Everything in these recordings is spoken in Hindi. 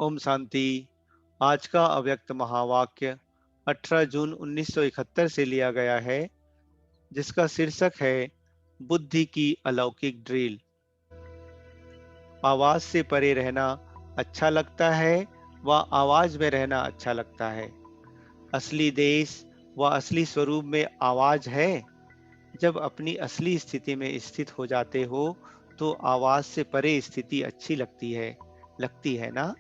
ओम शांति। आज का अव्यक्त महावाक्य 18 जून 1971 से लिया गया है, जिसका शीर्षक है बुद्धि की अलौकिक ड्रिल। आवाज से परे रहना अच्छा लगता है व आवाज में रहना अच्छा लगता है। असली देश व असली स्वरूप में आवाज है। जब अपनी असली स्थिति में स्थित हो जाते हो तो आवाज से परे स्थिति अच्छी लगती है ना।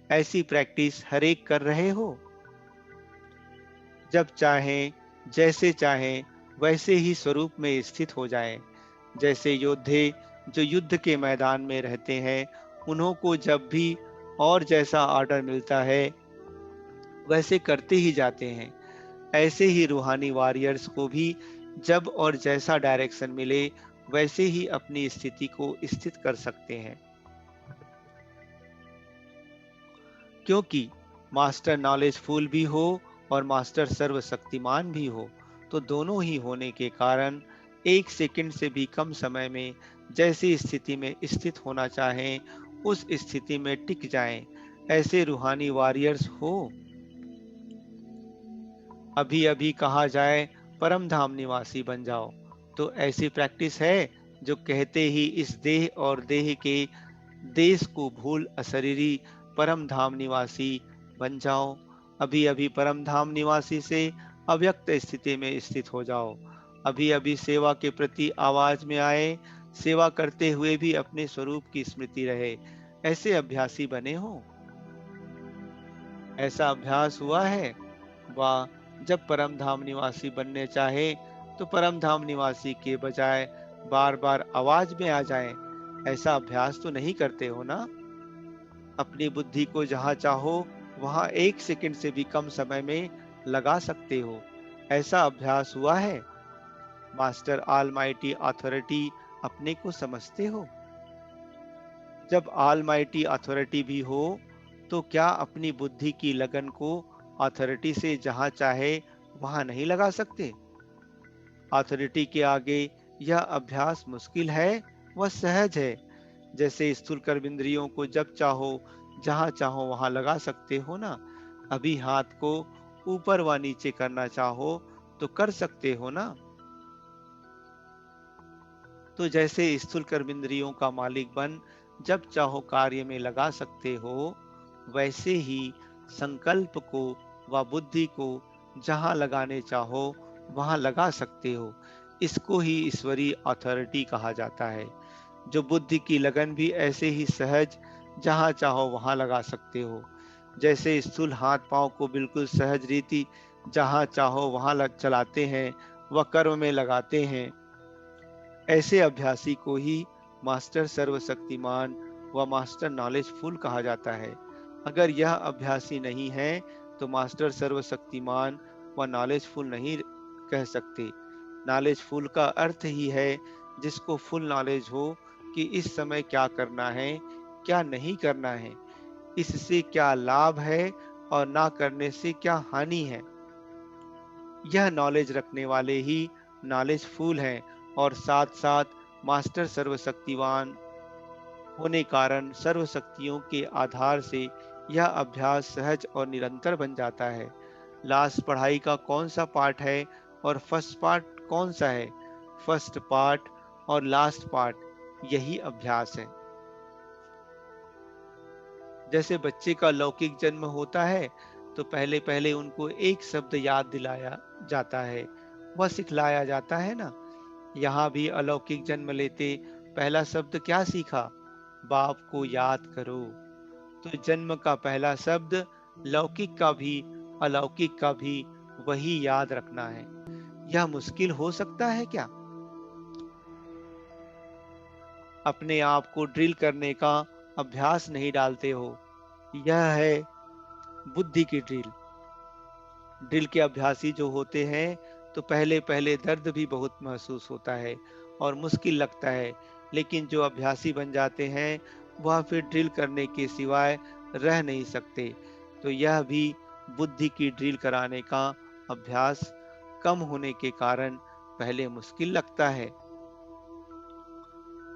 ऐसी प्रैक्टिस हर एक कर रहे हो। जब चाहें, जैसे चाहें, वैसे ही स्वरूप में स्थित हो जाएं। जैसे योद्धे जो युद्ध के मैदान में रहते हैं, उन्हों को जब भी और जैसा ऑर्डर मिलता है वैसे करते ही जाते हैं। ऐसे ही रूहानी वॉरियर्स को भी जब और जैसा डायरेक्शन मिले वैसे ही अपनी स्थिति को स्थित कर सकते हैं। क्योंकि मास्टर नॉलेजफुल भी हो और मास्टर सर्वशक्तिमान भी हो, तो दोनों ही होने के कारण एक सेकंड से भी कम समय में जैसी स्थिति में स्थित होना चाहें, उस स्थिति में टिक जाएं। ऐसे रूहानी वॉरियर्स हो। अभी अभी कहा जाए परम धाम निवासी बन जाओ, तो ऐसी प्रैक्टिस है जो कहते ही इस देह और देह के देश को भूल अशरीरी परम धाम निवासी बन जाओ। अभी अभी परम धाम निवासी से अव्यक्त स्थिति में स्थित हो जाओ। अभी अभी सेवा के प्रति आवाज में आए, सेवा करते हुए भी अपने स्वरूप की स्मृति रहे। ऐसे अभ्यासी बने हो। ऐसा अभ्यास हुआ है। वाह। जब परम धाम निवासी बनने चाहे तो परम धाम निवासी के बजाय बार बार आवाज में आ जाएं। ऐसा अभ्यास तो नहीं करते हो ना। अपनी बुद्धि को जहां चाहो वहां एक सेकंड से भी कम समय में लगा सकते हो। ऐसा अभ्यास हुआ है। मास्टर ऑलमाइटी अथॉरिटी अपने को समझते हो। जब ऑलमाइटी अथॉरिटी भी हो, तो क्या अपनी बुद्धि की लगन को अथॉरिटी से जहां चाहे वहां नहीं लगा सकते। अथॉरिटी के आगे यह अभ्यास मुश्किल है व सहज है। जैसे स्थूल कर्म इंद्रियों को जब चाहो जहां चाहो वहां लगा सकते हो ना। अभी हाथ को ऊपर व नीचे करना चाहो तो कर सकते हो ना। तो जैसे स्थूल कर्म इंद्रियों का मालिक बन जब चाहो कार्य में लगा सकते हो, वैसे ही संकल्प को व बुद्धि को जहां लगाने चाहो वहां लगा सकते हो। इसको ही ईश्वरीय अथॉरिटी कहा जाता है। जो बुद्धि की लगन भी ऐसे ही सहज जहां चाहो वहां लगा सकते हो। जैसे स्थूल हाथ पांव को बिल्कुल सहज रीति जहां चाहो वहां चलाते हैं व कर्म में लगाते हैं। ऐसे अभ्यासी को ही मास्टर सर्वशक्तिमान व मास्टर नॉलेजफुल कहा जाता है। अगर यह अभ्यासी नहीं है तो मास्टर सर्वशक्तिमान व नॉलेजफुल नहीं कह सकते। नॉलेजफुल का अर्थ ही है जिसको फुल नॉलेज हो कि इस समय क्या करना है, क्या नहीं करना है, इससे क्या लाभ है और ना करने से क्या हानि है। यह नॉलेज रखने वाले ही नॉलेजफुल हैं और साथ साथ मास्टर सर्वशक्तिवान होने कारण सर्व शक्तियों के आधार से यह अभ्यास सहज और निरंतर बन जाता है। लास्ट पढ़ाई का कौन सा पार्ट है और फर्स्ट पार्ट कौन सा है। फर्स्ट पार्ट और लास्ट पार्ट यही अभ्यास है। जैसे बच्चे का लौकिक जन्म होता है तो पहले पहले उनको एक शब्द याद दिलाया जाता है, वह सिखलाया जाता है ना। यहाँ भी अलौकिक जन्म लेते पहला शब्द क्या सीखा। बाप को याद करो। तो जन्म का पहला शब्द लौकिक का भी अलौकिक का भी वही याद रखना है। यह मुश्किल हो सकता है क्या। अपने आप को ड्रिल करने का अभ्यास नहीं डालते हो। यह है बुद्धि की ड्रिल। ड्रिल के अभ्यासी जो होते हैं तो पहले पहले दर्द भी बहुत महसूस होता है और मुश्किल लगता है, लेकिन जो अभ्यासी बन जाते हैं वह फिर ड्रिल करने के सिवाय रह नहीं सकते। तो यह भी बुद्धि की ड्रिल कराने का अभ्यास कम होने के कारण पहले मुश्किल लगता है।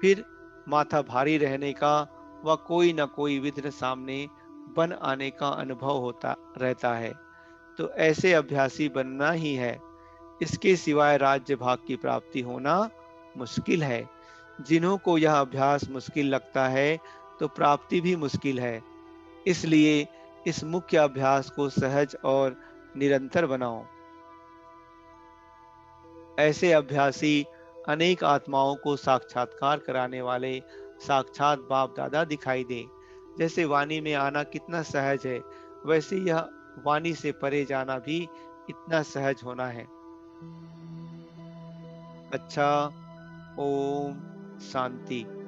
फिर माथा भारी रहने का व कोई न कोई विघ्न सामने बन आने का अनुभव होता रहता है। तो ऐसे अभ्यासी बनना ही है। इसके सिवाय राज्य भाग की प्राप्ति होना मुश्किल है। जिन्हों को यह अभ्यास मुश्किल लगता है, तो प्राप्ति भी मुश्किल है। इसलिए इस मुख्य अभ्यास को सहज और निरंतर बनाओ। ऐसे अभ्यासी अनेक आत्माओं को साक्षात्कार कराने वाले साक्षात बाप दादा दिखाई दे। जैसे वाणी में आना कितना सहज है, वैसे यह वाणी से परे जाना भी इतना सहज होना है। अच्छा, ओम शांति।